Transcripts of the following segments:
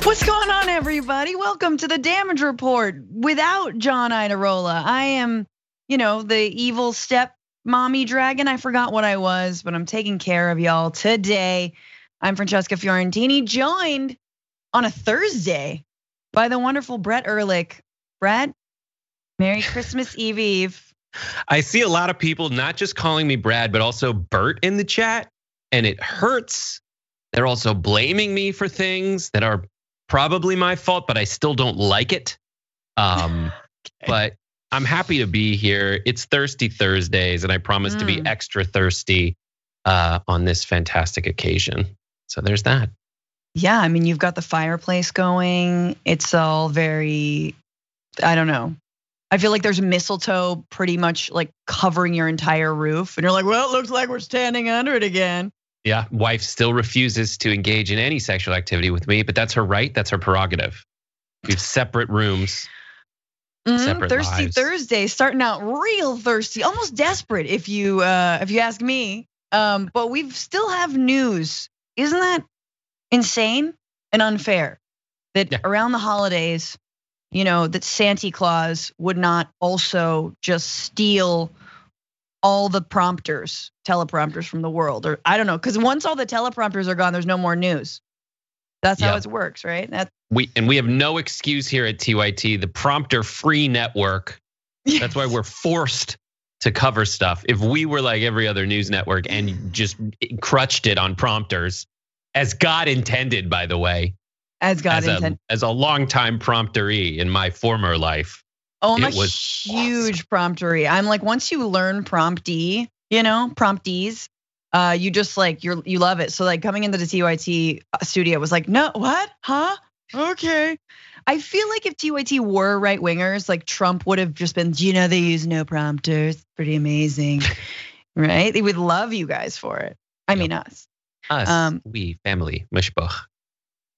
What's going on, everybody? Welcome to the Damage Report without John Idarola. I am, the evil step mommy dragon. I forgot what I was, but I'm taking care of y'all today. I'm Francesca Fiorentini, joined on a Thursday by the wonderful Brett Erlich. Brett, Merry Christmas Eve. I see a lot of people not just calling me Brad, but also Bert in the chat, and it hurts. They're also blaming me for things that are probably my fault, but I still don't like it. But I'm happy to be here. It's Thirsty Thursdays, and I promise to be extra thirsty on this fantastic occasion. So there's that. Yeah, I mean, you've got the fireplace going. It's all very, I don't know. I feel like there's mistletoe pretty much like covering your entire roof. And you're like, well, it looks like we're standing under it again. Yeah, wife still refuses to engage in any sexual activity with me, but that's her right. That's her prerogative. We have separate rooms, separate Thirsty lives. Thursday, starting out real thirsty, almost desperate if you ask me. But we still have news. Isn't that insane and unfair that around the holidays, that Santa Claus would not also just steal all the teleprompters from the world, or I don't know, because once all the teleprompters are gone, there's no more news. That's how it works, right? We have no excuse here at TYT, the prompter-free network. That's why we're forced to cover stuff. If we were like every other news network and just crutched it on prompters, as God intended, by the way, as a longtime prompteree in my former life. Oh, I'm a huge promptery. I'm like, once you learn promptees, you just like, you love it. So like coming into the TYT studio was like, no, what, huh? Okay. I feel like if TYT were right wingers, like Trump would have just been, they use no prompters. Pretty amazing, right? They would love you guys for it. I mean us. We family, mishpach.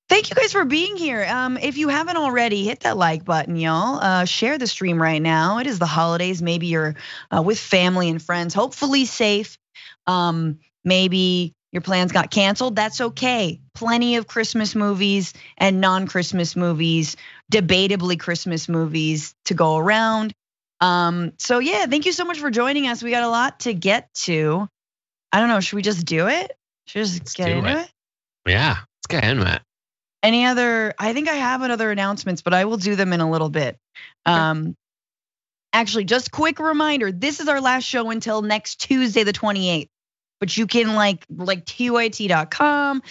Thank you guys for being here. If you haven't already, hit that like button, y'all. Share the stream right now. It is the holidays. Maybe you're with family and friends, hopefully safe. Maybe your plans got canceled. That's okay. Plenty of Christmas movies and non-Christmas movies, debatably Christmas movies to go around. So yeah, thank you so much for joining us. We got a lot to get to. I don't know, should we just do it? Let's get into it? Yeah, let's get into it. I think I have other announcements, but I will do them in a little bit. Actually, just quick reminder, this is our last show until next Tuesday, the 28th. But you can like TYT.com,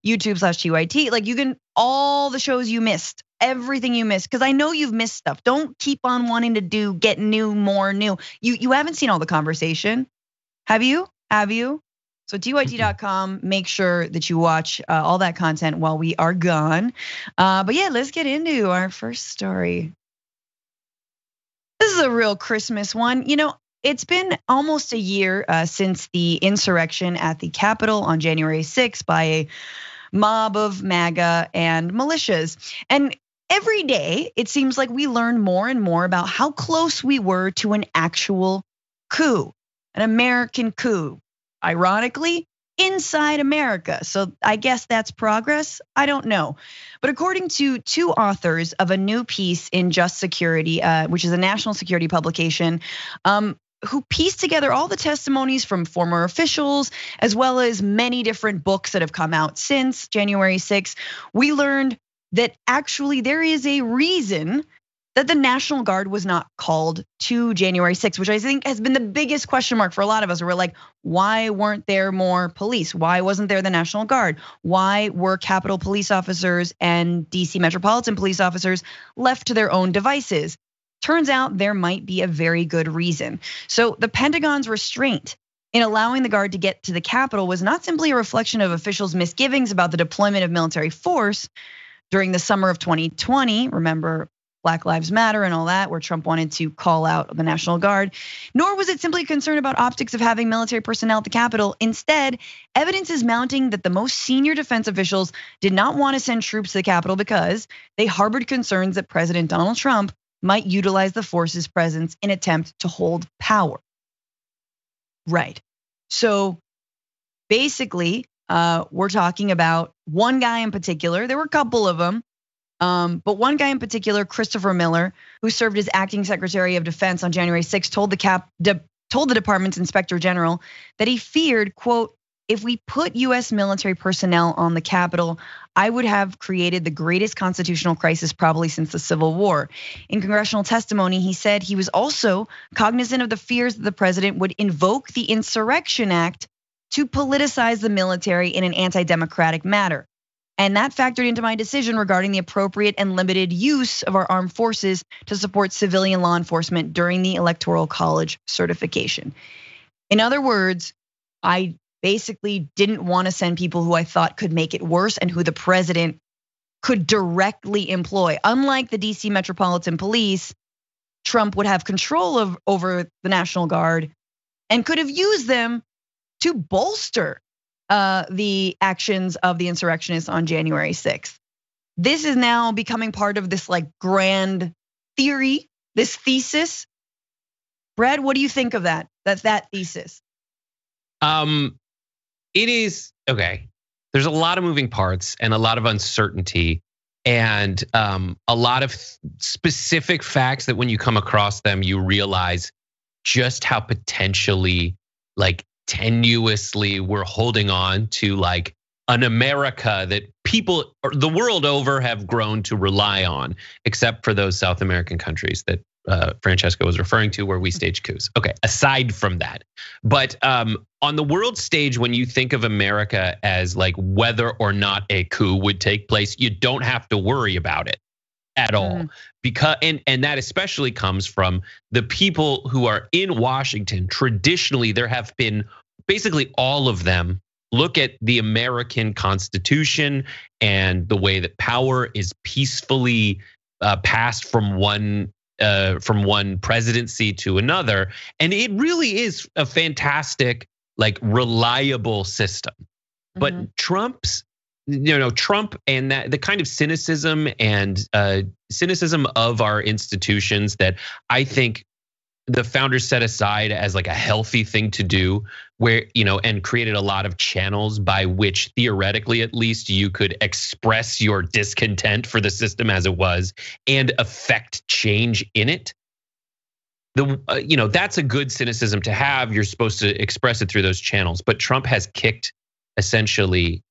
YouTube/TYT, like you can, all the shows you missed, everything you missed, because I know you've missed stuff. Don't keep on wanting to get more new. You haven't seen all the conversation, have you? So TYT.com, make sure that you watch all that content while we are gone. But yeah, let's get into our first story. This is a real Christmas one. It's been almost a year since the insurrection at the Capitol on January 6th by a mob of MAGA and militias. And every day, it seems like we learn more and more about how close we were to an actual coup, an American coup. Ironically, inside America. So I guess that's progress. I don't know. But according to two authors of a new piece in Just Security, which is a national security publication, who pieced together all the testimonies from former officials, as well as many different books that have come out since January 6th, we learned that actually there is a reason that the National Guard was not called to January 6th, which I think has been the biggest question mark for a lot of us. We're like, why weren't there more police? Why wasn't there the National Guard? Why were Capitol police officers and DC Metropolitan police officers left to their own devices? Turns out there might be a very good reason. So the Pentagon's restraint in allowing the Guard to get to the Capitol was not simply a reflection of officials' misgivings about the deployment of military force during the summer of 2020. Remember, Black Lives Matter and all that, where Trump wanted to call out the National Guard, nor was it simply a concern about optics of having military personnel at the Capitol. Instead, evidence is mounting that the most senior defense officials did not want to send troops to the Capitol because they harbored concerns that President Donald Trump might utilize the force's presence in an attempt to hold power. Right. So basically, we're talking about one guy in particular. There were a couple of them But one guy in particular, Christopher Miller, who served as acting Secretary of Defense on January 6th, told the department's Inspector General that he feared, quote, "If we put US military personnel on the Capitol, I would have created the greatest constitutional crisis probably since the Civil War." In congressional testimony, he said he was also cognizant of the fears that the president would invoke the Insurrection Act to politicize the military in an anti-democratic manner. And that factored into my decision regarding the appropriate and limited use of our armed forces to support civilian law enforcement during the Electoral College certification. In other words, I basically didn't want to send people who I thought could make it worse and who the president could directly employ. Unlike the DC Metropolitan Police, Trump would have control over the National Guard and could have used them to bolster the actions of the insurrectionists on January 6th. This is now becoming part of this like grand theory, this thesis. Brad, what do you think of that? That thesis? It is okay. There's a lot of moving parts and a lot of uncertainty and a lot of specific facts that when you come across them, you realize just how potentially like tenuously we're holding on to like an America that people the world over have grown to rely on, except for those South American countries that Francesca was referring to where we stage coups. Okay, aside from that. But on the world stage, when you think of America as like whether or not a coup would take place, you don't have to worry about it at all. Because and that especially comes from the people who are in Washington. Traditionally, there have been basically all of them look at the American Constitution and the way that power is peacefully passed from one presidency to another, and it really is a fantastic, like reliable system. But Trump's, Trump and that the kind of cynicism of our institutions that I think the founders set aside as like a healthy thing to do, where, and created a lot of channels by which theoretically at least you could express your discontent for the system as it was and affect change in it. That's a good cynicism to have. You're supposed to express it through those channels, but Trump has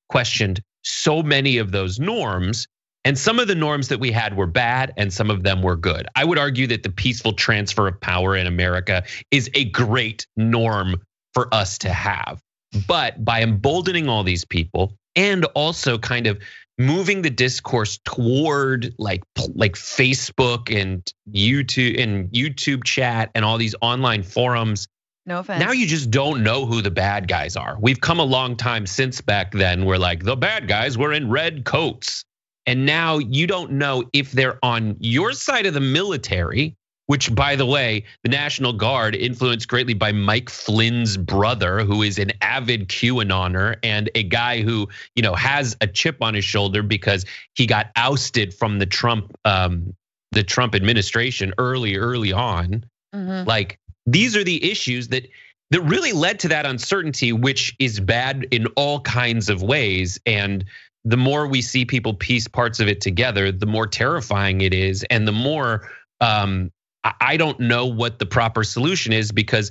questioned so many of those norms. And some of the norms that we had were bad and some of them were good. I would argue that the peaceful transfer of power in America is a great norm for us to have. But by emboldening all these people and also kind of moving the discourse toward like Facebook and YouTube chat and all these online forums. No offense. Now you just don't know who the bad guys are. We've come a long time since back then where like the bad guys were in red coats. And now you don't know if they're on your side of the military, which, by the way, the National Guard, influenced greatly by Mike Flynn's brother, who is an avid QAnoner and a guy who, has a chip on his shoulder because he got ousted from the Trump administration early on. Like these are the issues that really led to that uncertainty, which is bad in all kinds of ways. And the more we see people piece parts of it together, the more terrifying it is, and the more I don't know what the proper solution is because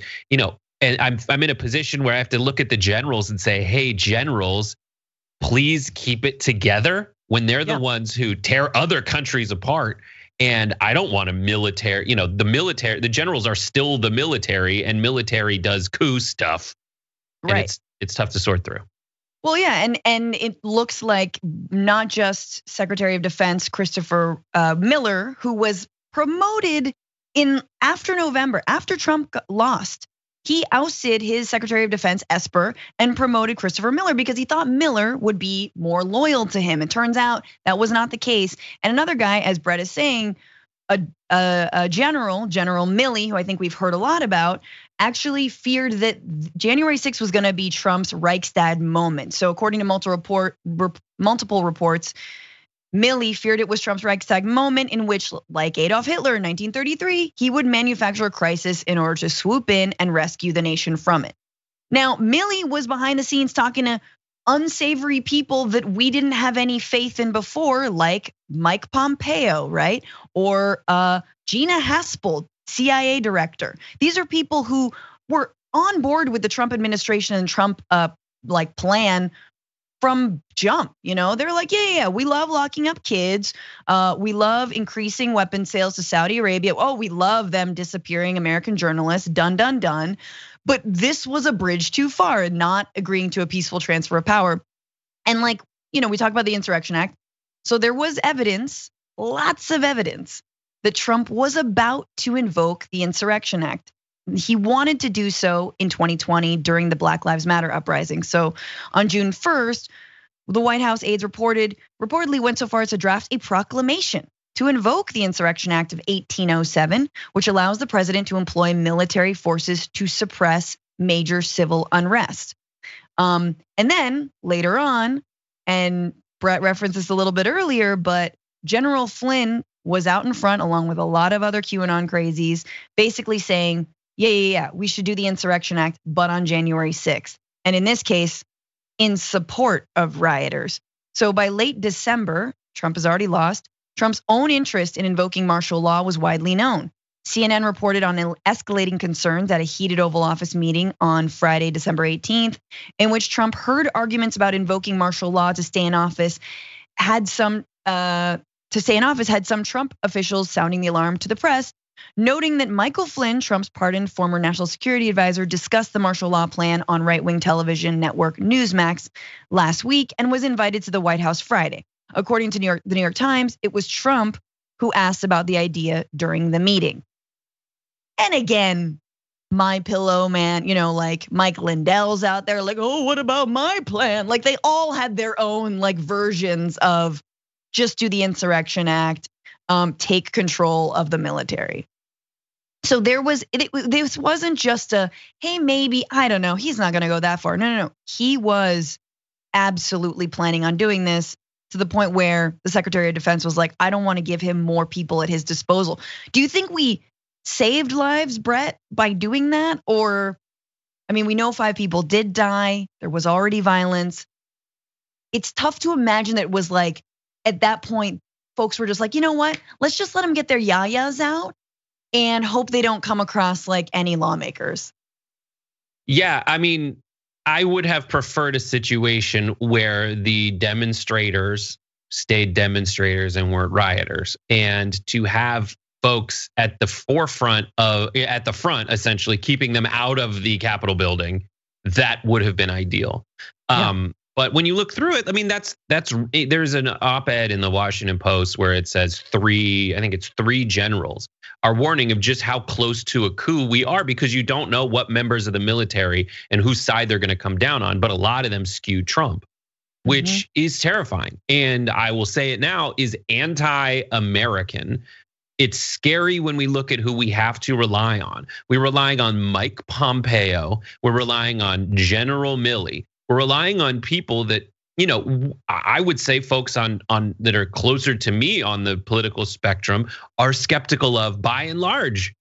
and I'm in a position where I have to look at the generals and say, hey, generals, please keep it together when they're the ones who tear other countries apart. And I don't want a military, the generals are still the military, and military does coup stuff. Right. And it's tough to sort through. Well, yeah, and it looks like not just Secretary of Defense Christopher Miller, who was promoted after November, after Trump lost, he ousted his Secretary of Defense Esper and promoted Christopher Miller because he thought Miller would be more loyal to him. It turns out that was not the case. And another guy, as Brett is saying, a General Milley, who I think we've heard a lot about, actually feared that January 6th was gonna be Trump's Reichstag moment. So according to multiple reports, Milley feared it was Trump's Reichstag moment in which, like Adolf Hitler in 1933, he would manufacture a crisis in order to swoop in and rescue the nation from it. Now, Milley was behind the scenes talking to unsavory people that we didn't have any faith in before, like Mike Pompeo, right? Or Gina Haspel, CIA director. These are people who were on board with the Trump administration and Trump like plan from jump. They're like, yeah, we love locking up kids. We love increasing weapon sales to Saudi Arabia. Oh, we love them disappearing American journalists. Done, done, done. But this was a bridge too far, not agreeing to a peaceful transfer of power. And we talk about the Insurrection Act. So there was evidence, lots of evidence, that Trump was about to invoke the Insurrection Act. He wanted to do so in 2020 during the Black Lives Matter uprising. So on June 1st, the White House aides reportedly went so far as to draft a proclamation to invoke the Insurrection Act of 1807, which allows the president to employ military forces to suppress major civil unrest. And then later on, and Brett referenced this a little bit earlier, but General Flynn was out in front along with a lot of other QAnon crazies, basically saying, yeah, we should do the Insurrection Act, but on January 6th. And in this case, in support of rioters. So by late December, Trump has already lost. Trump's own interest in invoking martial law was widely known. CNN reported on escalating concerns at a heated Oval Office meeting on Friday, December 18th, in which Trump heard arguments about invoking martial law to stay in office. Had some Trump officials sounding the alarm to the press, noting that Michael Flynn, Trump's pardoned former national security advisor, discussed the martial law plan on right-wing television network Newsmax last week and was invited to the White House Friday. According to the New York Times, it was Trump who asked about the idea during the meeting. And again, my pillow man, like Mike Lindell's out there like, oh, what about my plan? Like they all had their own versions of just do the Insurrection Act, take control of the military. So this wasn't just a, hey, maybe, I don't know, he's not gonna go that far. No. He was absolutely planning on doing this, to the point where the Secretary of Defense was like, I don't want to give him more people at his disposal. Do you think we saved lives, Brett, by doing that? Or, we know 5 people did die. There was already violence. It's tough to imagine that it was like, at that point, folks were just like, you know what? Let's just let them get their yayas out and hope they don't come across like any lawmakers. Yeah, I would have preferred a situation where the demonstrators stayed demonstrators and weren't rioters, and to have folks at the front, essentially keeping them out of the Capitol building. That would have been ideal. Yeah. But when you look through it, there's an op-ed in the Washington Post where it says 3 generals are warning of just how close to a coup we are, because you don't know what members of the military and whose side they're gonna come down on, but a lot of them skew Trump, which is terrifying. And I will say it now, is anti-American. It's scary when we look at who we have to rely on. We're relying on Mike Pompeo. We're relying on General Milley. We're relying on people that, I would say folks on that are closer to me on the political spectrum are skeptical of, by and large.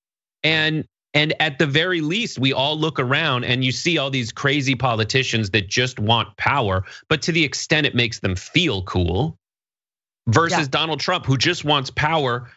And at the very least, we all look around and you see all these crazy politicians that just want power, but to the extent it makes them feel cool, versus Donald Trump, who just wants power,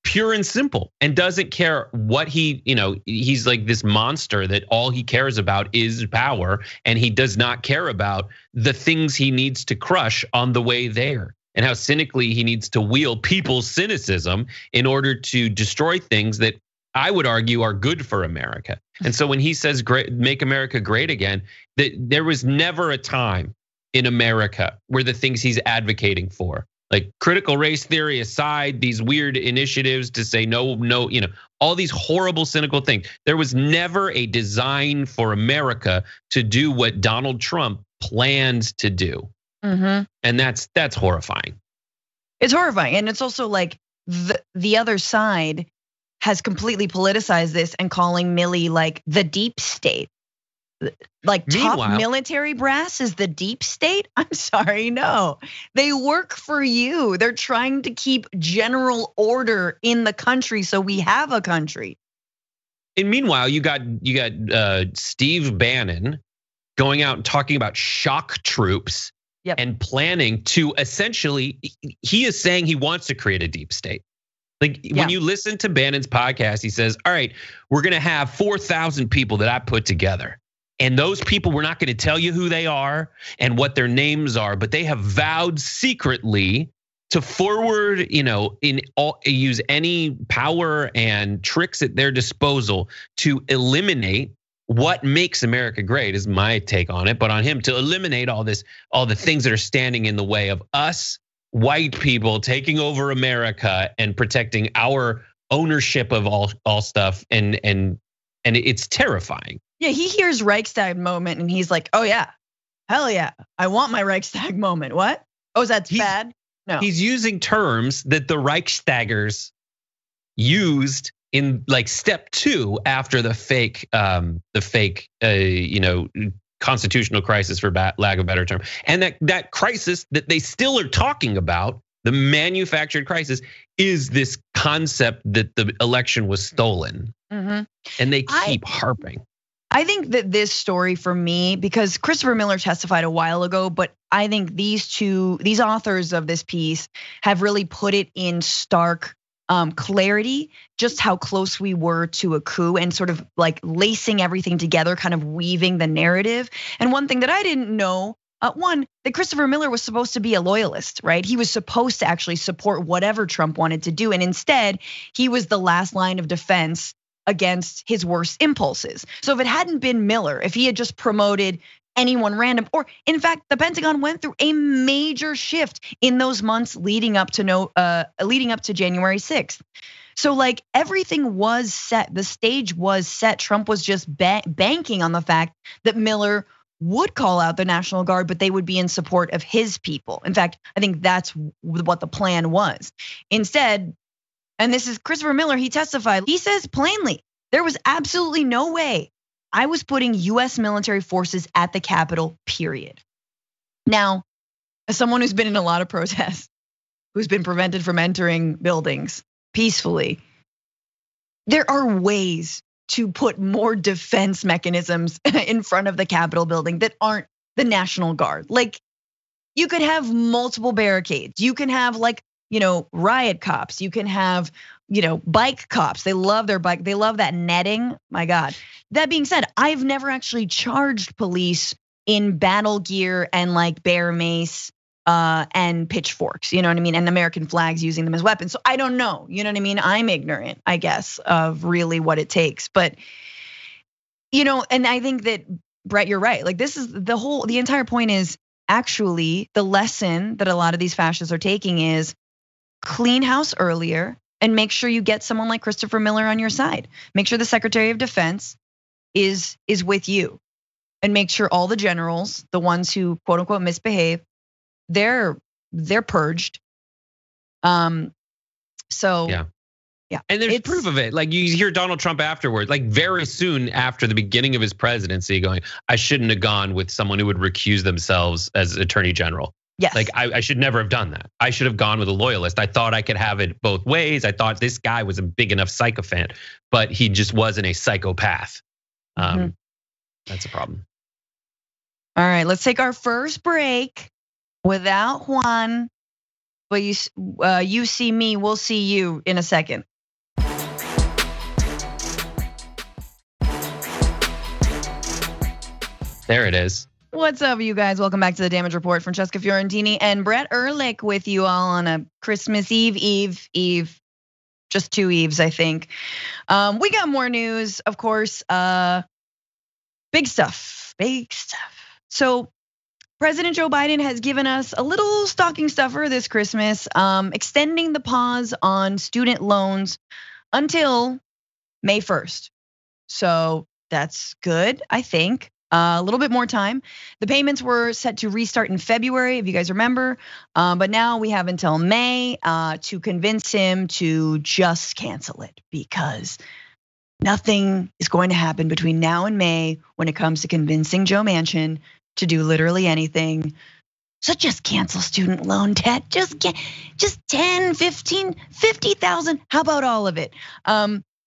pure and simple, and doesn't care what he's like this monster that all he cares about is power, and he does not care about the things he needs to crush on the way there, and how cynically he needs to wield people's cynicism in order to destroy things that I would argue are good for America. And so when he says make America great again, that there was never a time in America where the things he's advocating for, like critical race theory aside, these weird initiatives to say no, all these horrible, cynical things. There was never a design for America to do what Donald Trump plans to do. And that's horrifying. It's horrifying. And it's also like the other side has completely politicized this and calling Milley like the deep state. Like top military brass is the deep state? I'm sorry, no. They work for you. They're trying to keep general order in the country so we have a country. And meanwhile, you got Steve Bannon, going out and talking about shock troops and planning to essentially, he is saying he wants to create a deep state. Like when you listen to Bannon's podcast, he says, all right, we're gonna have 4,000 people that I put together. And those people, we're not gonna tell you who they are and what their names are, but they have vowed secretly to forward, use any power and tricks at their disposal to eliminate what makes America great, is my take on it. But on him to eliminate all the things that are standing in the way of us white people taking over America and protecting our ownership of all stuff. And it's terrifying. Yeah, he hears Reichstag moment and he's like, oh yeah, hell yeah, I want my Reichstag moment. What? Oh, that's bad? No. He's using terms that the Reichstagers used in like step 2 after the fake, constitutional crisis, for lack of a better term. And that crisis that they still are talking about, the manufactured crisis, is this concept that the election was stolen. And they keep harping. I think that this story for me, because Christopher Miller testified a while ago, but I think these authors of this piece have really put it in stark clarity, just how close we were to a coup and sort of like lacing everything together, kind of weaving the narrative. And one thing that I didn't know, that Christopher Miller was supposed to be a loyalist, right? He was supposed to actually support whatever Trump wanted to do. And instead, he was the last line of defense against his worst impulses. So if it hadn't been Miller, if he had just promoted anyone random, or in fact, the Pentagon went through a major shift in those months leading up to January 6th. So like everything was set, the stage was set. Trump was just banking on the fact that Miller would call out the National Guard, but they would be in support of his people. In fact, I think that's what the plan was. Instead, and this is Christopher Miller, he testified, he says plainly, there was absolutely no way I was putting US military forces at the Capitol, period. Now, as someone who's been in a lot of protests, who's been prevented from entering buildings peacefully, there are ways to put more defense mechanisms in front of the Capitol building that aren't the National Guard. Like, you could have multiple barricades. You can have riot cops. You can have, bike cops. They love their bike. They love that netting. My God. That being said, I've never actually charged police in battle gear and like bear mace and pitchforks, you know what I mean? And American flags, using them as weapons. So I don't know, you know what I mean? I'm ignorant, I guess, of really what it takes. But, and I think that, Brett, you're right. Like, this is the entire point is actually the lesson that a lot of these fascists are taking is clean house earlier and make sure you get someone like Christopher Miller on your side. Make sure the Secretary of Defense is with you, and make sure all the generals, the ones who quote unquote misbehave, they're purged. So yeah. And there's proof of it. Like, you hear Donald Trump afterwards, like very soon after the beginning of his presidency, going, I shouldn't have gone with someone who would recuse themselves as attorney general. Yes. Like, I should never have done that. I should have gone with a loyalist. I thought I could have it both ways. I thought this guy was a big enough sycophant, but he just wasn't a psychopath. That's a problem. All right, let's take our first break without Juan. But you see me, we'll see you in a second. There it is. What's up, you guys? Welcome back to the Damage Report. Francesca Fiorentini and Brett Erlich with you all on a Christmas Eve. Just 2 Eves, I think. We got more news, of course. Big stuff. So President Joe Biden has given us a little stocking stuffer this Christmas, extending the pause on student loans until May 1st. So that's good, I think. A little bit more time. The payments were set to restart in February, if you guys remember. But now we have until May to convince him to just cancel it, because nothing is going to happen between now and May when it comes to convincing Joe Manchin to do literally anything. So just cancel student loan debt. Just 10, 15, 50,000. How about all of it?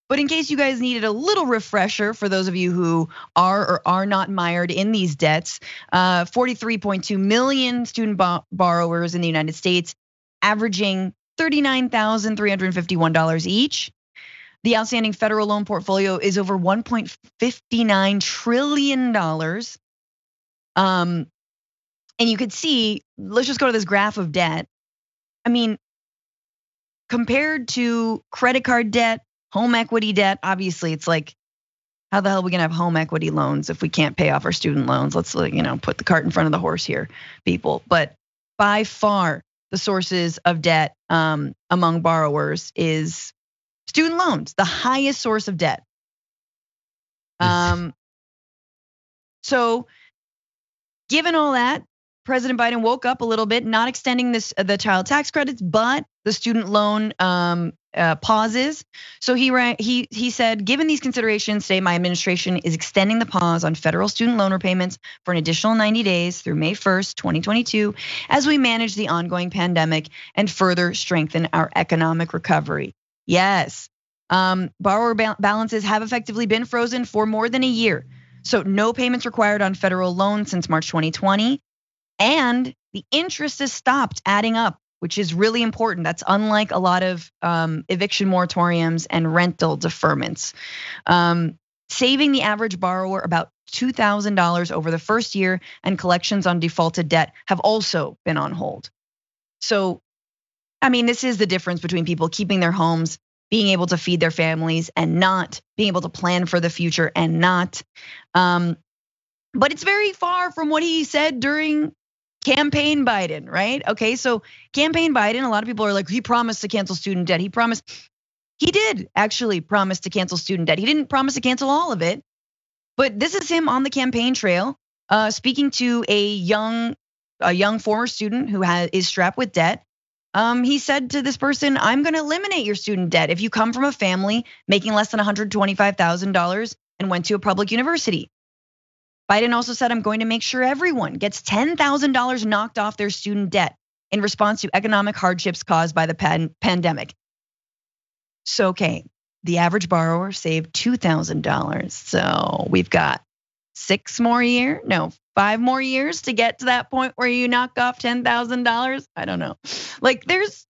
But in case you guys needed a little refresher for those of you who are or are not mired in these debts, 43.2 million student borrowers in the United States, averaging $39,351 each. The outstanding federal loan portfolio is over $1.59 trillion. And you could see, let's just go to this graph of debt. I mean, compared to credit card debt, home equity debt, obviously it's like, how the hell are we gonna have home equity loans if we can't pay off our student loans? Let's put the cart in front of the horse here, people. But by far, the sources of debt among borrowers is student loans, the highest source of debt. So given all that, President Biden woke up a little bit, not extending the child tax credits, but the student loan pauses. So he said, given these considerations, today my administration is extending the pause on federal student loan repayments for an additional 90 days through May 1st, 2022, as we manage the ongoing pandemic and further strengthen our economic recovery. Yes, borrower balances have effectively been frozen for more than a year. So no payments required on federal loans since March 2020. And the interest has stopped adding up, which is really important. That's unlike a lot of eviction moratoriums and rental deferments. Saving the average borrower about $2,000 over the first year, and collections on defaulted debt have also been on hold. So, I mean, this is the difference between people keeping their homes, being able to feed their families, and not being able to plan for the future and not. But it's very far from what he said during campaign Biden, right? Okay, so campaign Biden, a lot of people are like, he promised to cancel student debt. He did actually promise to cancel student debt. He didn't promise to cancel all of it, but this is him on the campaign trail, speaking to a young former student who is strapped with debt. He said to this person, I'm gonna eliminate your student debt if you come from a family making less than $125,000 and went to a public university. Biden also said, I'm going to make sure everyone gets $10,000 knocked off their student debt in response to economic hardships caused by the pandemic. So, okay, the average borrower saved $2,000. So we've got 5 more years to get to that point where you knock off $10,000. I don't know. Like there's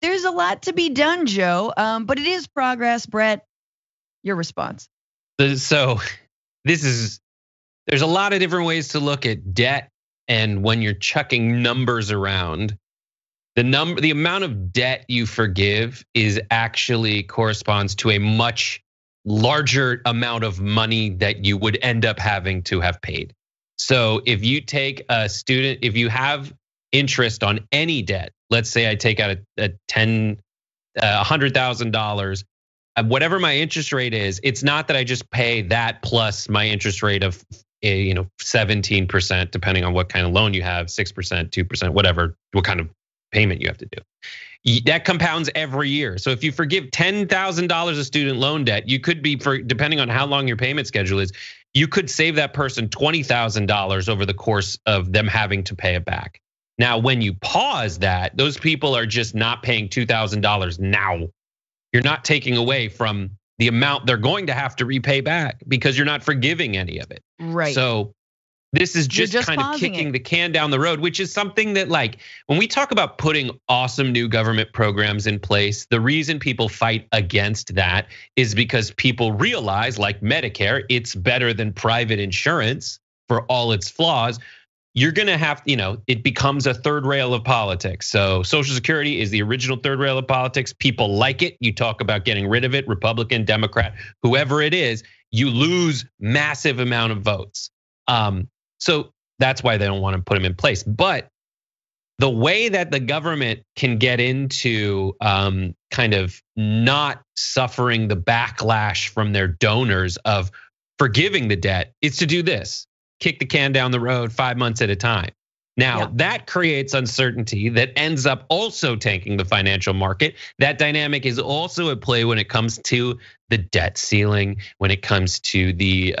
a lot to be done, Joe. But it is progress. Brett, your response. So there's a lot of different ways to look at debt, and when you're chucking numbers around, the amount of debt you forgive is actually corresponds to a much larger amount of money that you would end up having to have paid. So if you take a student, if you have interest on any debt, let's say I take out $100,000, whatever my interest rate is, it's not that I just pay that plus my interest rate of 17%, depending on what kind of loan you have, 6%, 2%, whatever, what kind of payment you have to do. That compounds every year. So if you forgive $10,000 of student loan debt, you could be, depending on how long your payment schedule is, you could save that person $20,000 over the course of them having to pay it back. Now, when you pause that, those people are just not paying $2,000 now. You're not taking away from the amount they're going to have to repay back because you're not forgiving any of it. Right. So this is just kind of kicking the can down the road, which is something that, like, when we talk about putting awesome new government programs in place, the reason people fight against that is because people realize, like Medicare, it's better than private insurance for all its flaws. You're gonna have, it becomes a third rail of politics. So Social Security is the original third rail of politics. People like it. You talk about getting rid of it, Republican, Democrat, whoever it is, you lose massive amount of votes. So that's why they don't want to put them in place. But the way that the government can get into kind of not suffering the backlash from their donors of forgiving the debt is to do this: kick the can down the road 5 months at a time. Now, that creates uncertainty that ends up also tanking the financial market. That dynamic is also at play when it comes to the debt ceiling, when it comes to the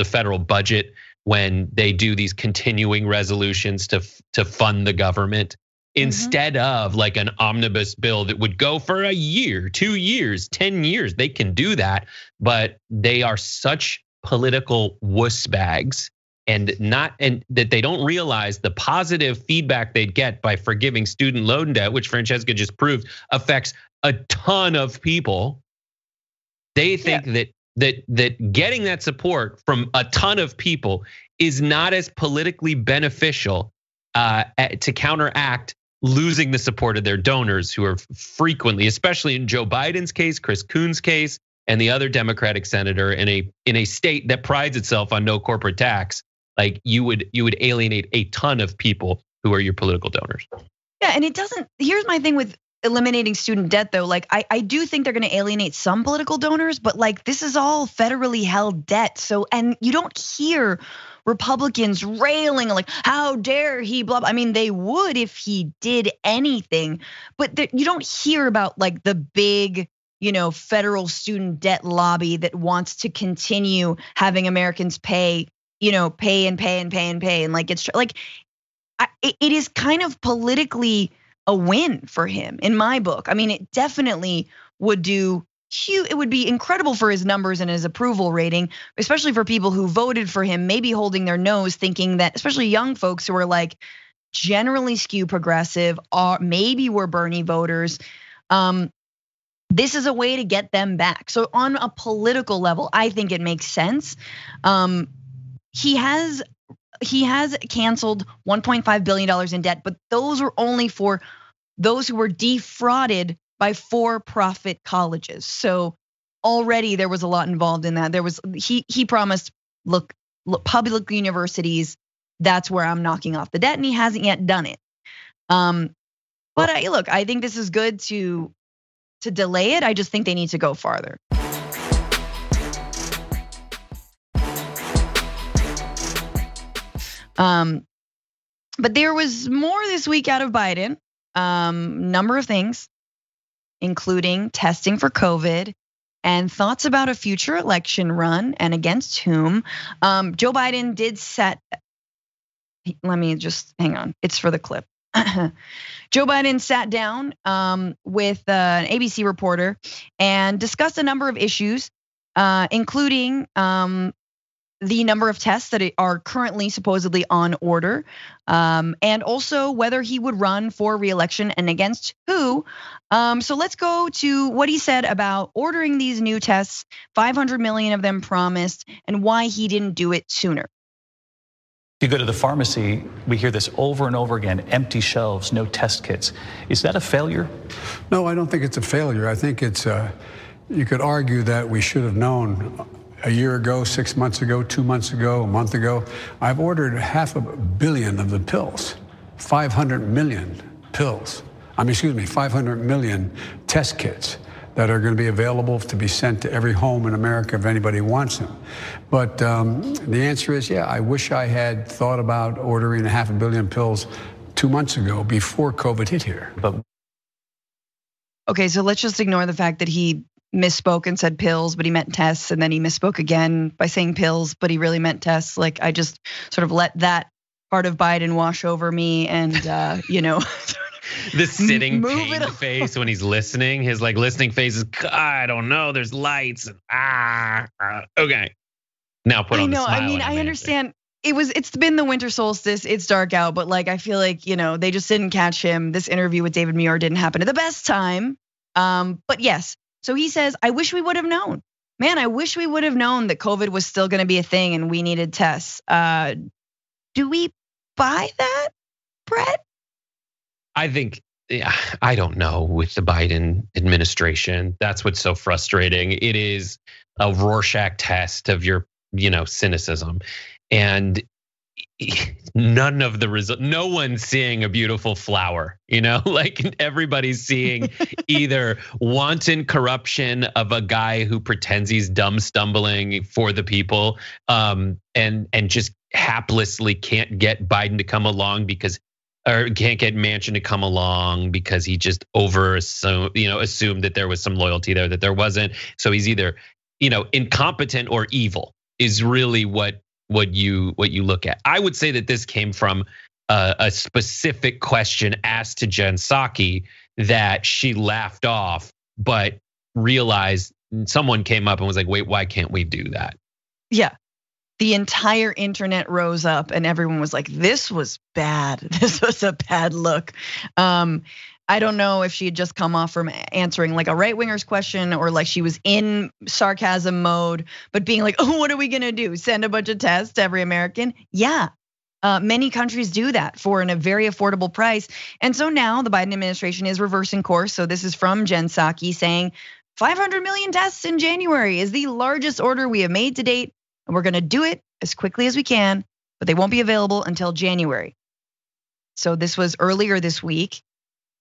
federal budget, when they do these continuing resolutions to fund the government. instead of like an omnibus bill that would go for a year, 2 years, 10 years. They can do that, but they are such political wuss bags and that they don't realize the positive feedback they'd get by forgiving student loan debt, which Francesca just proved affects a ton of people. They think that getting that support from a ton of people is not as politically beneficial to counteract losing the support of their donors, who are frequently, especially in Joe Biden's case, Chris Coons' case, and the other Democratic senator in a state that prides itself on no corporate tax. Like you would alienate a ton of people who are your political donors. Yeah, and it doesn't. Here's my thing with eliminating student debt, though. Like I do think they're going to alienate some political donors, but like this is all federally held debt. So, and you don't hear Republicans railing like, how dare he, blah, blah. I mean, they would if he did anything, but you don't hear about like the big, federal student debt lobby that wants to continue having Americans pay and like it's like it is kind of politically a win for him in my book. I mean, it definitely would do huge. It would be incredible for his numbers and his approval rating, especially for people who voted for him, maybe holding their nose, thinking that, especially young folks who are like generally skew progressive, or maybe were Bernie voters. This is a way to get them back. So on a political level, I think it makes sense. He has canceled $1.5 billion in debt, but those were only for those who were defrauded by for-profit colleges. So already there was a lot involved in that. He promised, look, public universities, that's where I'm knocking off the debt, and he hasn't yet done it. But I think this is good to delay it. I just think they need to go farther. But there was more this week out of Biden. Number of things, including testing for COVID and thoughts about a future election run and against whom. Joe Biden did let me just hang on. It's for the clip. Joe Biden sat down with an ABC reporter and discussed a number of issues, including the number of tests that are currently supposedly on order, and also whether he would run for re-election and against who. So let's go to what he said about ordering these new tests, 500 million of them promised, and why he didn't do it sooner. You go to the pharmacy, we hear this over and over again, empty shelves, no test kits. Is that a failure? No, I don't think it's a failure. I think it's, you could argue that we should have known a year ago, 6 months ago, 2 months ago, a month ago. I've ordered 500 million of the pills, 500 million pills. 500 million test kits that are going to be available to be sent to every home in America if anybody wants them. But the answer is, yeah, I wish I had thought about ordering 500 million pills 2 months ago before COVID hit here. Okay, so let's just ignore the fact that he misspoke and said pills, but he meant tests, and then he misspoke again by saying pills, but he really meant tests. Like, I just sort of let that part of Biden wash over me, and the sitting pained face when he's listening, his like listening face is, I don't know, there's lights, okay. Now put on the smile. I mean, I understand. It's been the winter solstice, it's dark out, but like I feel like, they just didn't catch him. This interview with David Muir didn't happen at the best time. But yes. So he says, I wish we would have known. Man, I wish we would have known that COVID was still gonna be a thing and we needed tests. Do we buy that, Brett? I think, I don't know with the Biden administration. That's what's so frustrating. It is a Rorschach test of your, cynicism. And none of the result, no one's seeing a beautiful flower, like everybody's seeing either wanton corruption of a guy who pretends he's dumb stumbling for the people, and just haplessly can't get Biden to come along or can't get Manchin to come along because he just assumed that there was some loyalty there that there wasn't. So he's either, incompetent or evil is really what you look at. I would say that this came from a specific question asked to Jen Psaki that she laughed off, but realized someone came up and was like, wait, why can't we do that? Yeah. The entire internet rose up and everyone was like, this was bad. This was a bad look. I don't know if she had just come off from answering like a right winger's question or like she was in sarcasm mode, but being like, oh, what are we gonna do? Send a bunch of tests to every American? Yeah, many countries do that for a very affordable price. And so now the Biden administration is reversing course. So this is from Jen Psaki saying 500 million tests in January is the largest order we have made to date. And we're gonna do it as quickly as we can, but they won't be available until January. So this was earlier this week.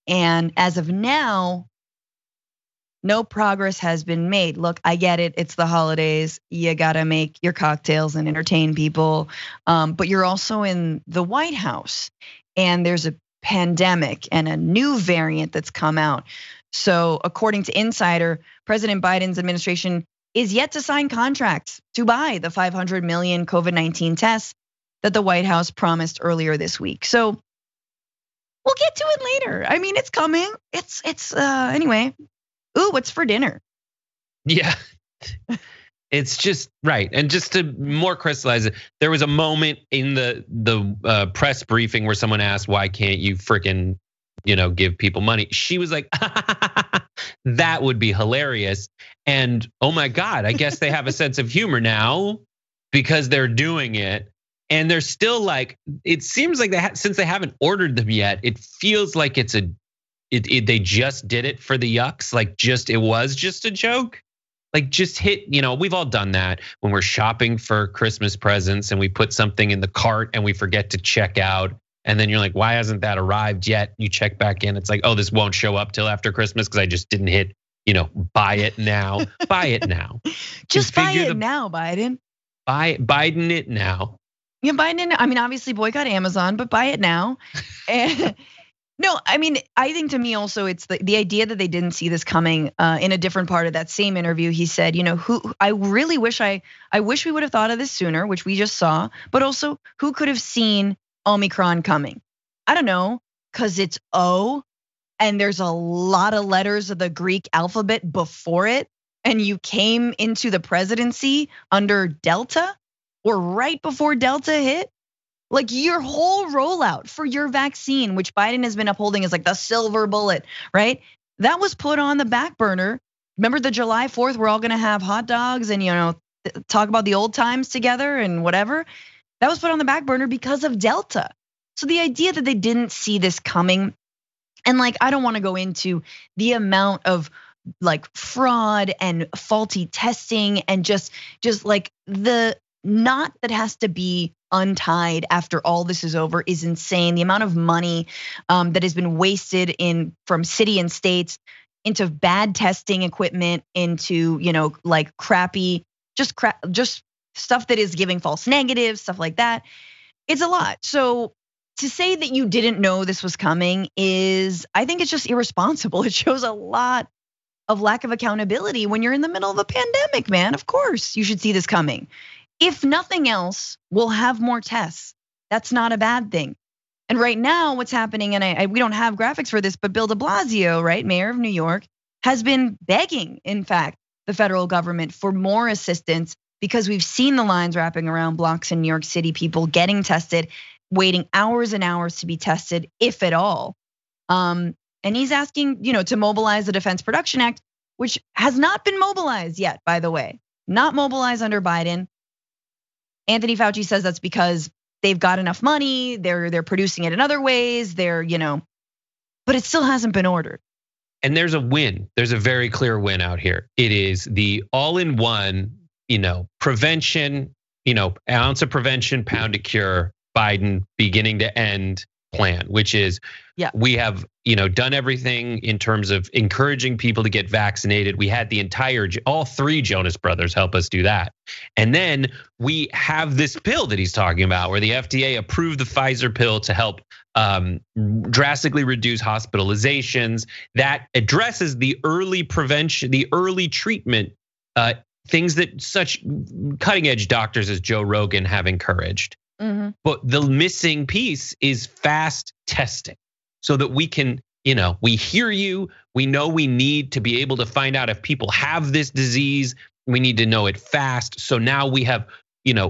And as of now, no progress has been made. Look, I get it. It's the holidays. You gotta make your cocktails and entertain people. But you're also in the White House and there's a pandemic and a new variant that's come out. So according to Insider, President Biden's administration is yet to sign contracts to buy the 500 million COVID-19 tests that the White House promised earlier this week. So we'll get to it later. I mean, it's coming. It's anyway. Ooh, what's for dinner? Yeah, it's just right. And just to more crystallize it, there was a moment in the press briefing where someone asked, "Why can't you freaking, give people money?" She was like, "That would be hilarious." And oh my God, I guess they have a sense of humor now because they're doing it. And they're still like, it seems like since they haven't ordered them yet, it feels like they just did it for the yucks. Like it was just a joke. Like just hit, we've all done that when we're shopping for Christmas presents and we put something in the cart and we forget to check out. And then you're like, why hasn't that arrived yet? You check back in. It's like, oh, this won't show up till after Christmas because I just didn't hit, buy it now. Buy it now. Just buy it now, Biden. Biden it now. Yeah, Biden, I mean, obviously boycott Amazon, but buy it now. And no, I mean, I think to me also it's the idea that they didn't see this coming. In a different part of that same interview, he said, I really wish I wish we would have thought of this sooner, which we just saw, but also who could have seen Omicron coming? I don't know, because it's O and there's a lot of letters of the Greek alphabet before it, and you came into the presidency under Delta or right before Delta hit. Like your whole rollout for your vaccine, which Biden has been upholding as like the silver bullet, right? That was put on the back burner. Remember the July 4th, we're all gonna have hot dogs and talk about the old times together and whatever. That was put on the back burner because of Delta. So the idea that they didn't see this coming, and like I don't wanna go into the amount of like fraud and faulty testing and just like the knot that has to be untied after all this is over is insane. The amount of money that has been wasted from city and states into bad testing equipment, into like crappy, just stuff that is giving false negatives, stuff like that. It's a lot. So to say that you didn't know this was coming is, I think it's just irresponsible. It shows a lot of lack of accountability when you're in the middle of a pandemic, man. Of course you should see this coming. If nothing else, we'll have more tests. That's not a bad thing. And right now what's happening, and we don't have graphics for this, but Bill de Blasio, right, mayor of New York, has been begging, in fact, the federal government for more assistance because we've seen the lines wrapping around blocks in New York City, people getting tested, waiting hours and hours to be tested, if at all. And he's asking, to mobilize the Defense Production Act, which has not been mobilized yet, by the way, not mobilized under Biden. Anthony Fauci says that's because they've got enough money, they're producing it in other ways, but it still hasn't been ordered. And there's a win. There's a very clear win out here. It is the all-in-one, prevention, ounce of prevention, pound of cure, Biden beginning to end plan, which is we have done everything in terms of encouraging people to get vaccinated. We had all three Jonas brothers help us do that. And then we have this pill that he's talking about where the FDA approved the Pfizer pill to help drastically reduce hospitalizations. That addresses the early prevention, the early treatment, things that such cutting edge doctors as Joe Rogan have encouraged. But the missing piece is fast testing so that we can, we hear you. We know we need to be able to find out if people have this disease. We need to know it fast. So now we have,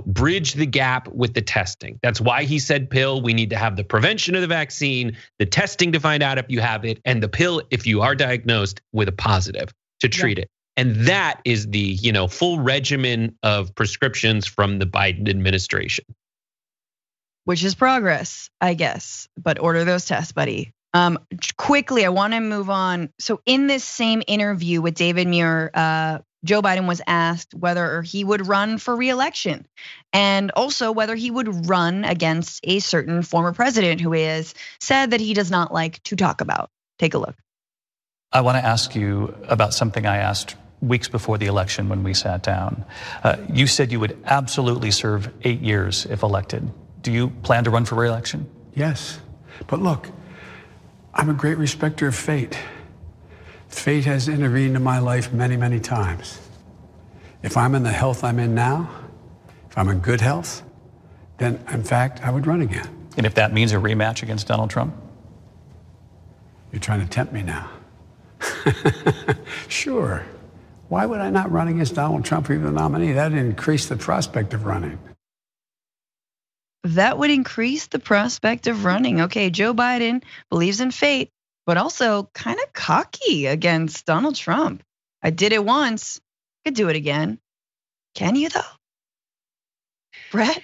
bridge the gap with the testing. That's why he said pill. We need to have the prevention of the vaccine, the testing to find out if you have it, and the pill if you are diagnosed with a positive to treat it. And that is the, full regimen of prescriptions from the Biden administration. Which is progress, I guess. But order those tests, buddy. Quickly, I want to move on. So in this same interview with David Muir, Joe Biden was asked whether he would run for re-election and also whether he would run against a certain former president who has said that he does not like to talk about. Take a look. I want to ask you about something I asked weeks before the election when we sat down. You said you would absolutely serve 8 years if elected. Do you plan to run for re-election? Yes, but look, I'm a great respecter of fate. Fate has intervened in my life many, many times. If I'm in the health I'm in now, if I'm in good health, then in fact, I would run again. And if that means a rematch against Donald Trump? You're trying to tempt me now. Sure. Why would I not run against Donald Trump if he was the nominee? That'd increase the prospect of running. That would increase the prospect of running. Okay, Joe Biden believes in fate, but also kind of cocky against Donald Trump. I did it once, could do it again. Can you though? Brett?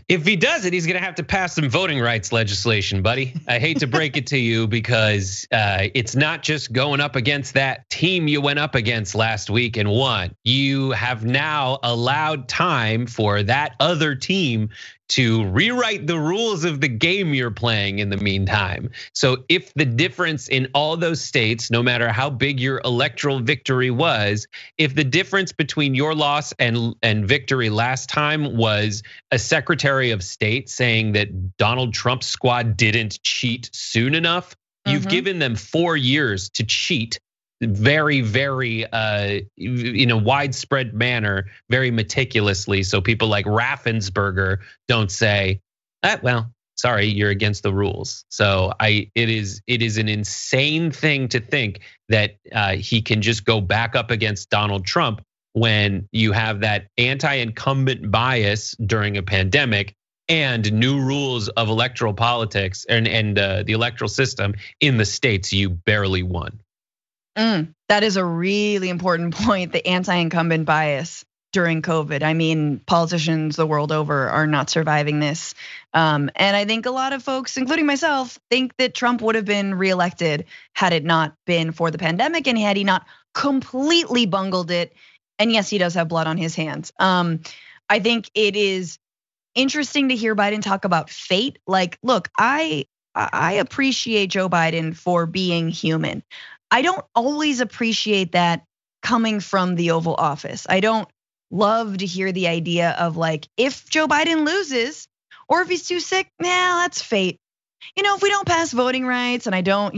If he does it, he's gonna have to pass some voting rights legislation, buddy. I hate to break it to you because it's not just going up against that team you went up against last week and won. You have now allowed time for that other team to rewrite the rules of the game you're playing in the meantime. So if the difference in all those states, no matter how big your electoral victory was, if the difference between your loss and victory last time was a Secretary of State saying that Donald Trump's squad didn't cheat soon enough, you've given them 4 years to cheat very, very in a widespread manner, very meticulously. So people like Raffensperger don't say, well, sorry, you're against the rules. So it is an insane thing to think that he can just go back up against Donald Trump when you have that anti-incumbent bias during a pandemic and new rules of electoral politics and the electoral system in the states you barely won. That is a really important point, the anti-incumbent bias during COVID. I mean, politicians the world over are not surviving this. And I think a lot of folks, including myself, think that Trump would have been reelected had it not been for the pandemic and had he not completely bungled it. And yes, he does have blood on his hands. I think it is interesting to hear Biden talk about fate. Like, look, I appreciate Joe Biden for being human. I don't always appreciate that coming from the Oval Office. I don't love to hear the idea of like, if Joe Biden loses or if he's too sick, that's fate. If we don't pass voting rights and I don't,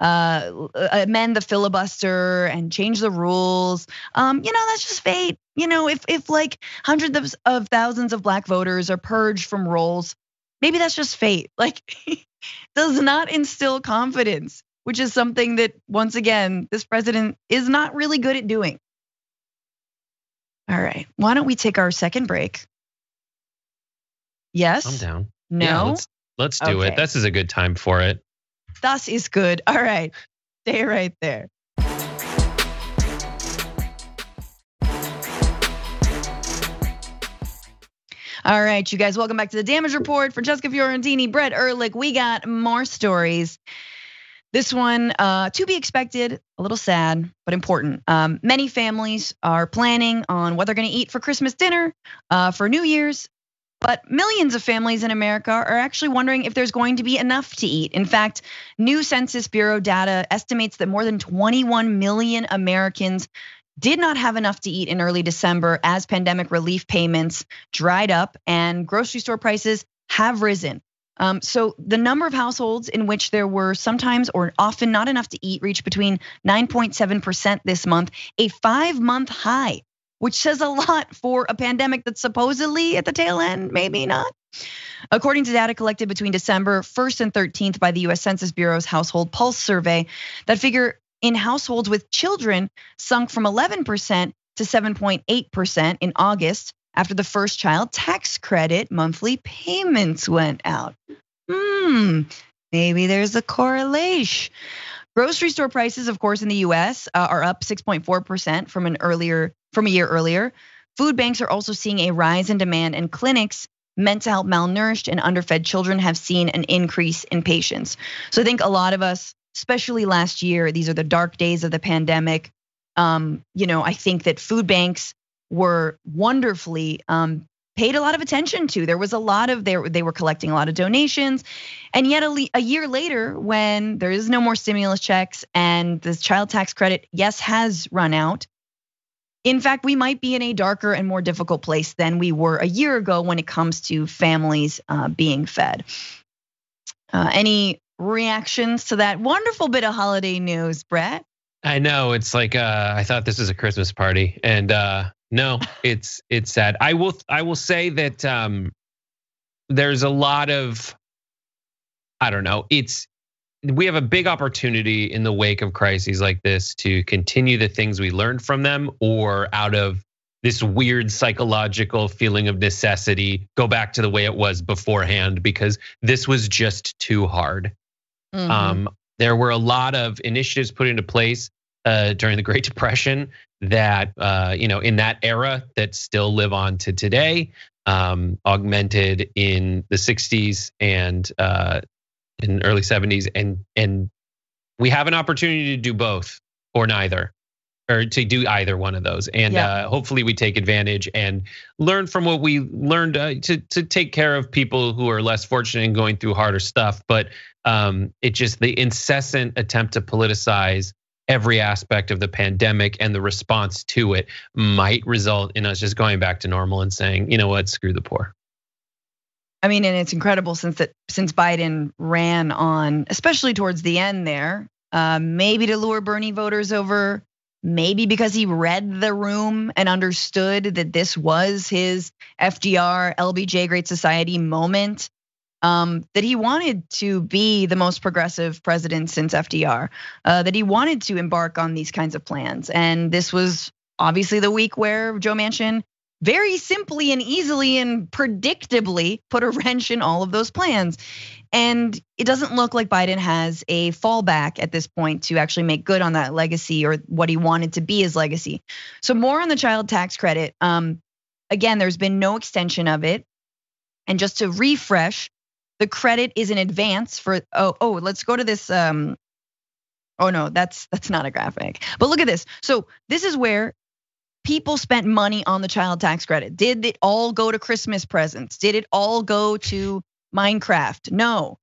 amend the filibuster and change the rules, that's just fate. If like hundreds of thousands of black voters are purged from rolls, maybe that's just fate. Like, does not instill confidence, which is something that, once again, this president is not really good at doing. All right, why don't we take our second break? Yes? I'm down. No? Yeah, let's do it. This is a good time for it. Das is good. All right, stay right there. All right, you guys, welcome back to the Damage Report. Francesca Fiorentini, Brett Erlich, we got more stories. This one, to be expected, a little sad, but important. Many families are planning on what they're gonna eat for Christmas dinner, for New Year's, but millions of families in America are actually wondering if there's going to be enough to eat. In fact, new Census Bureau data estimates that more than 21 million Americans did not have enough to eat in early December as pandemic relief payments dried up and grocery store prices have risen. So the number of households in which there were sometimes or often not enough to eat reached between 9.7% this month, a 5-month high, which says a lot for a pandemic that's supposedly at the tail end, maybe not. According to data collected between December 1st and 13th by the US Census Bureau's Household Pulse Survey, that figure in households with children sunk from 11% to 7.8% in August after the first child tax credit monthly payments went out. Maybe there's a correlation. Grocery store prices, of course, in the US are up 6.4% from a year earlier. Food banks are also seeing a rise in demand, and clinics meant to help malnourished and underfed children have seen an increase in patients. So I think a lot of us, especially last year, these are the dark days of the pandemic. I think that food banks were wonderfully paid a lot of attention to. There was a lot of, they were collecting a lot of donations. And yet a year later, when there is no more stimulus checks and the child tax credit, yes, has run out. In fact, we might be in a darker and more difficult place than we were a year ago when it comes to families being fed. Any reactions to that wonderful bit of holiday news, Brett? I know, it's like I thought this was a Christmas party, and no, it's sad. I will say that there's a lot of, I don't know, we have a big opportunity in the wake of crises like this to continue the things we learned from them, or out of this weird psychological feeling of necessity, go back to the way it was beforehand, because this was just too hard. There were a lot of initiatives put into place during the Great Depression that in that era that still live on to today, augmented in the 60s and in early 70s, and we have an opportunity to do both or neither, or to do either one of those. And hopefully we take advantage and learn from what we learned to take care of people who are less fortunate and going through harder stuff. But it just, the incessant attempt to politicize every aspect of the pandemic and the response to it might result in us just going back to normal and saying, you know what, screw the poor. I mean, and it's incredible since Biden ran on, especially towards the end there, maybe to lure Bernie voters over, maybe because he read the room and understood that this was his FDR, LBJ Great Society moment, that he wanted to be the most progressive president since FDR, that he wanted to embark on these kinds of plans. And this was obviously the week where Joe Manchin very simply and easily and predictably put a wrench in all of those plans. And it doesn't look like Biden has a fallback at this point to actually make good on that legacy or what he wanted to be his legacy. So more on the child tax credit. Again, there's been no extension of it. And just to refresh, the credit is in advance for, let's go to this. Oh no, that's not a graphic. But look at this. So this is where people spent money on the child tax credit. Did it all go to Christmas presents? Did it all go to Minecraft? No,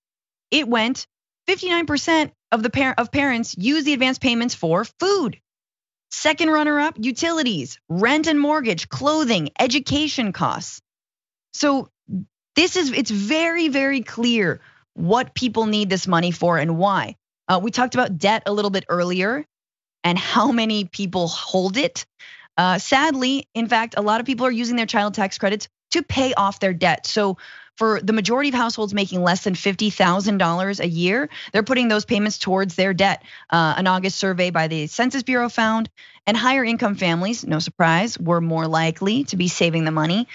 it went 59% of parents use the advance payments for food. Second runner up, utilities, rent and mortgage, clothing, education costs. So it's very, very clear what people need this money for and why. We talked about debt a little bit earlier and how many people hold it. Sadly, in fact, a lot of people are using their child tax credits to pay off their debt. So for the majority of households making less than $50,000 a year, they're putting those payments towards their debt. An August survey by the Census Bureau found, and higher income families, no surprise, were more likely to be saving the money.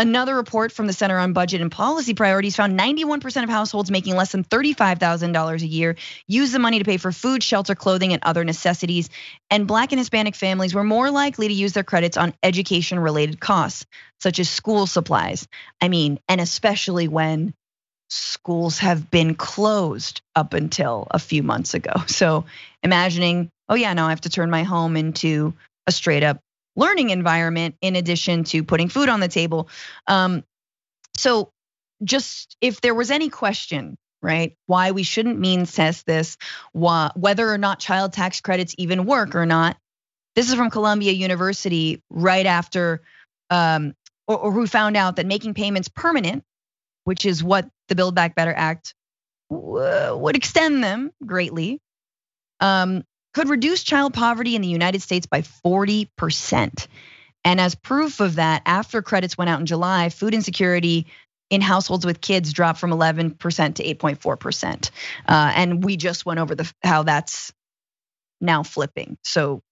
Another report from the Center on Budget and Policy Priorities found 91% of households making less than $35,000 a year use the money to pay for food, shelter, clothing, and other necessities. And Black and Hispanic families were more likely to use their credits on education-related costs, such as school supplies. I mean, and especially when schools have been closed up until a few months ago. So imagining, oh yeah, now I have to turn my home into a straight up learning environment in addition to putting food on the table. So just if there was any question, right, why we shouldn't means test this, whether or not child tax credits even work or not, this is from Columbia University right after, or who found out that making payments permanent, which is what the Build Back Better Act would extend them greatly, could reduce child poverty in the United States by 40%. And as proof of that, after credits went out in July, food insecurity in households with kids dropped from 11% to 8.4%. And we just went over how that's now flipping. So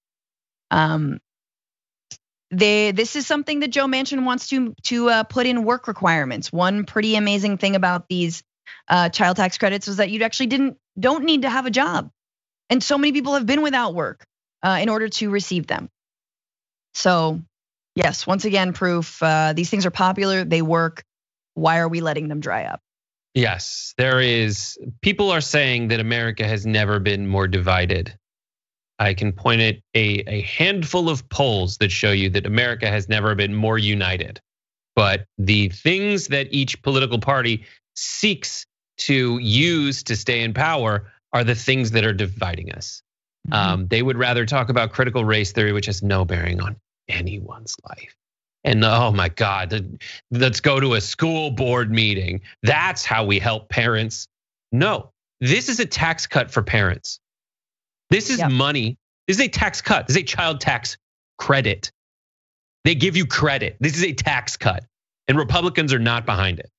this is something that Joe Manchin wants to put in work requirements. One pretty amazing thing about these child tax credits was that you actually don't need to have a job. And so many people have been without work in order to receive them. So yes, once again, proof these things are popular, they work. Why are we letting them dry up? Yes, there is. People are saying that America has never been more divided. I can point at a handful of polls that show you that America has never been more united. But the things that each political party seeks to use to stay in power are the things that are dividing us. They would rather talk about critical race theory, which has no bearing on anyone's life. And oh my God, let's go to a school board meeting. That's how we help parents. No, this is a tax cut for parents. This is money. This is a tax cut. This is a child tax credit. They give you credit. This is a tax cut. And Republicans are not behind it.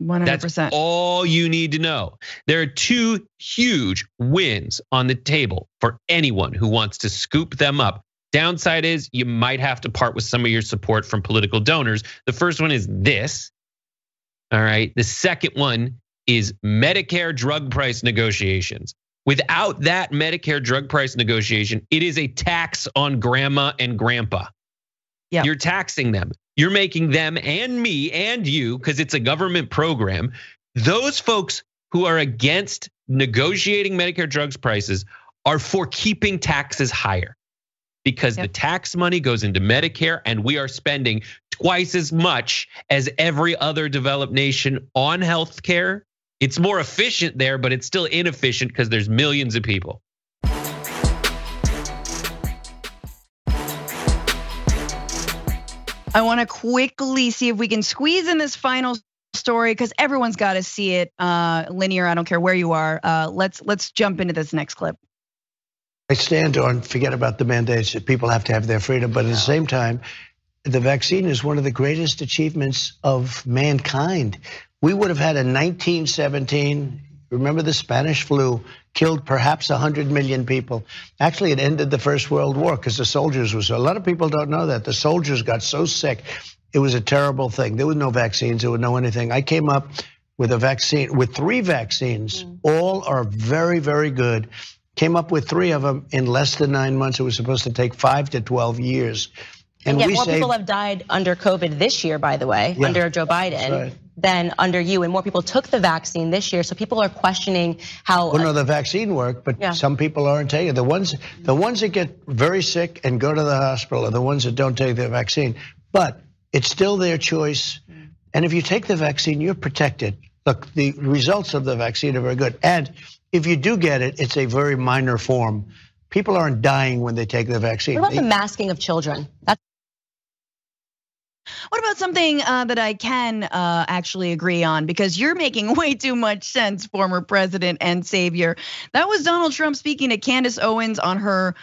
100%. That's all you need to know. There are two huge wins on the table for anyone who wants to scoop them up. Downside is you might have to part with some of your support from political donors. The first one is this. All right. The second one is Medicare drug price negotiations. Without that Medicare drug price negotiation, it is a tax on grandma and grandpa. Yep. You're taxing them. You're making them and me and you, because it's a government program. Those folks who are against negotiating Medicare drugs prices are for keeping taxes higher. Because the tax money goes into Medicare and we are spending twice as much as every other developed nation on health care. It's more efficient there, but it's still inefficient because there's millions of people. I want to quickly see if we can squeeze in this final story because everyone's got to see it linear. I don't care where you are. Let's jump into this next clip. I stand on forget about the mandates that people have to have their freedom, but at the same time, the vaccine is one of the greatest achievements of mankind. We would have had in 1917, remember the Spanish flu, killed perhaps 100 million people. Actually, it ended the First World War because the soldiers were so, a lot of people don't know that. The soldiers got so sick, it was a terrible thing. There were no vaccines, there was no anything. I came up with a vaccine, with 3 vaccines, all are very, very good. Came up with 3 of them in less than 9 months. It was supposed to take 5 to 12 years. And yet more people have died under COVID this year, by the way, under Joe Biden than under you. And more people took the vaccine this year. So people are questioning how. Well, no, the vaccine worked, but some people aren't taking it. The ones that get very sick and go to the hospital are the ones that don't take the vaccine. But it's still their choice. And if you take the vaccine, you're protected. Look, the results of the vaccine are very good. And if you do get it, it's a very minor form. People aren't dying when they take the vaccine. What about the masking of children? What about something that I can actually agree on? Because you're making way too much sense, former president and savior. That was Donald Trump speaking to Candace Owens on her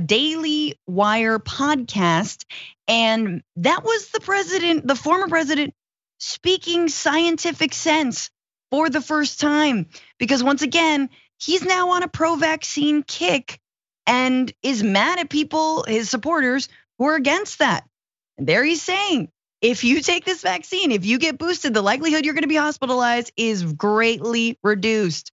Daily Wire podcast. And that was the former president, speaking scientific sense for the first time. Because once again, he's now on a pro-vaccine kick and is mad at people, his supporters, who are against that. And there he's saying, if you take this vaccine, if you get boosted, the likelihood you're gonna be hospitalized is greatly reduced.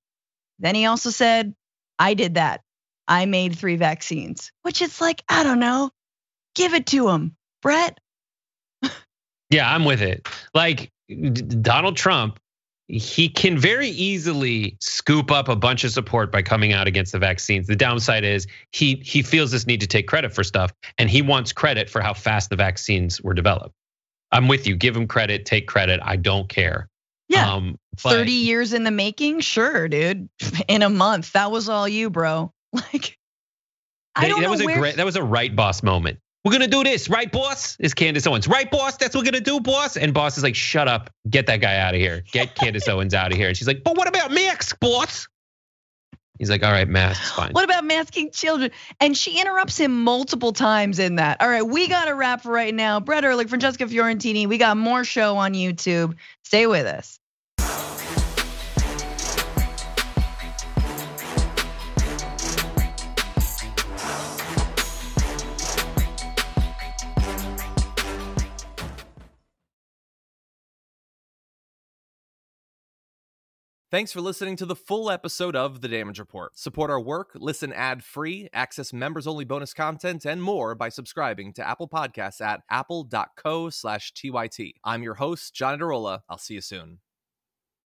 Then he also said, I did that. I made 3 vaccines, which is like, I don't know, give it to him, Brett. Yeah, I'm with it. Like Donald Trump, he can very easily scoop up a bunch of support by coming out against the vaccines. The downside is he feels this need to take credit for stuff, and he wants credit for how fast the vaccines were developed. I'm with you. Give him credit, take credit. I don't care. Yeah, 30 years in the making? Sure, dude. In a month, that was all you, bro. Like, I don't know where. That was a right boss moment. We're gonna do this, right, boss? Is Candace Owens. Right, boss? That's what we're gonna do, boss? And boss is like, shut up, get that guy out of here. Get Candace Owens out of here. And she's like, but what about Max, boss? He's like, all right, masks, fine. What about masking children? And she interrupts him multiple times in that. All right, we got a wrap for right now. Brett Erlich, Francesca Fiorentini. We got more show on YouTube. Stay with us. Thanks for listening to the full episode of The Damage Report. Support our work, listen ad-free, access members-only bonus content, and more by subscribing to Apple Podcasts at apple.co/TYT. I'm your host, John Adarola. I'll see you soon.